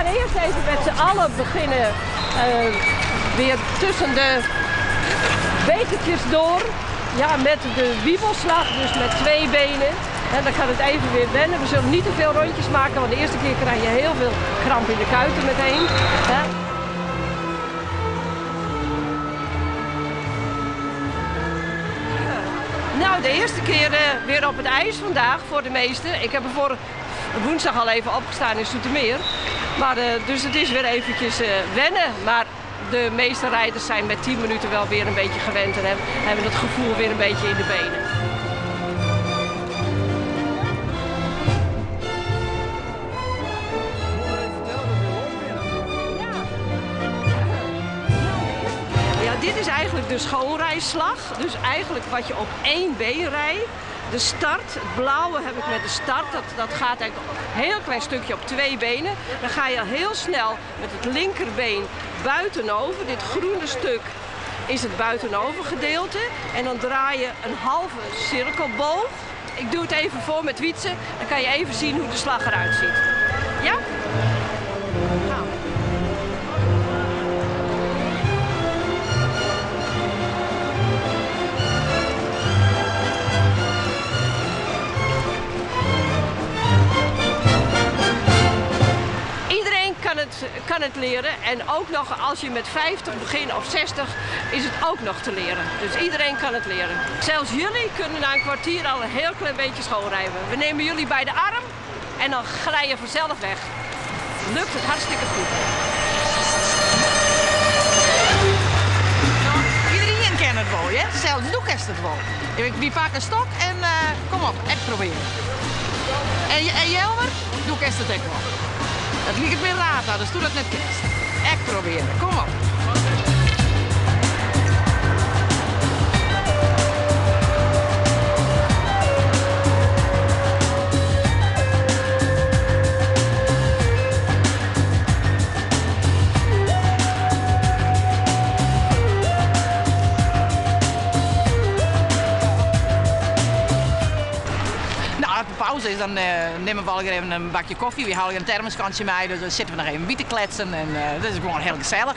gaan eerst even met z'n allen beginnen weer tussen de bekertjes door. Ja, met de wiebelslag, dus met 2 benen. En dan kan het even weer wennen. We zullen niet te veel rondjes maken, want de eerste keer krijg je heel veel kramp in de kuiten meteen. Hè? Nou, de eerste keer weer op het ijs vandaag voor de meesten. Ik heb er voor woensdag al even opgestaan in Zoetermeer. Maar, dus het is weer eventjes wennen. Maar de meeste rijders zijn met 10 minuten wel weer een beetje gewend en hebben het gevoel weer een beetje in de benen. Ja, dit is eigenlijk de schoonrijslag. Dus eigenlijk wat je op 1 been rijdt. De start, het blauwe heb ik met de start, dat gaat eigenlijk een heel klein stukje op 2 benen. Dan ga je heel snel met het linkerbeen buitenover. Dit groene stuk is het buitenover gedeelte. En dan draai je een halve cirkelboog. Ik doe het even voor met wietsen, dan kan je even zien hoe de slag eruit ziet. Ja? Nou. Kan het leren en ook nog als je met 50 begint of 60 is het ook nog te leren. Dus iedereen kan het leren. Zelfs jullie kunnen na een kwartier al een heel klein beetje schoonrijden. We nemen jullie bij de arm en dan glij je vanzelf weg. Lukt het hartstikke goed. Iedereen kent het wel, hè? Zelfs doe ik het wel. Wie pakt een stok en kom op, echt proberen. En Jelmer, doe ik het ook wel. Het ligt het weer raad, dus doe dat net kerst. Echt proberen, kom op. Pauze is, dan nemen we wel even een bakje koffie. We halen een thermoskantje mee, dus dan zitten we nog even bij te kletsen. En dat is gewoon heel gezellig.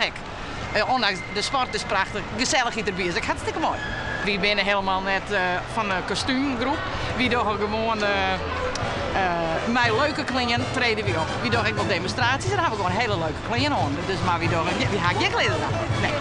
Ondanks de sport is prachtig, gezelligheid erbij is hartstikke mooi. We zijn helemaal net van een kostuumgroep. We doen gewoon met leuke klingen treden we op. We doen ook wel demonstraties en dan hebben we gewoon hele leuke klingen aan. Dus maar we gaan geen kleden aan. Nee.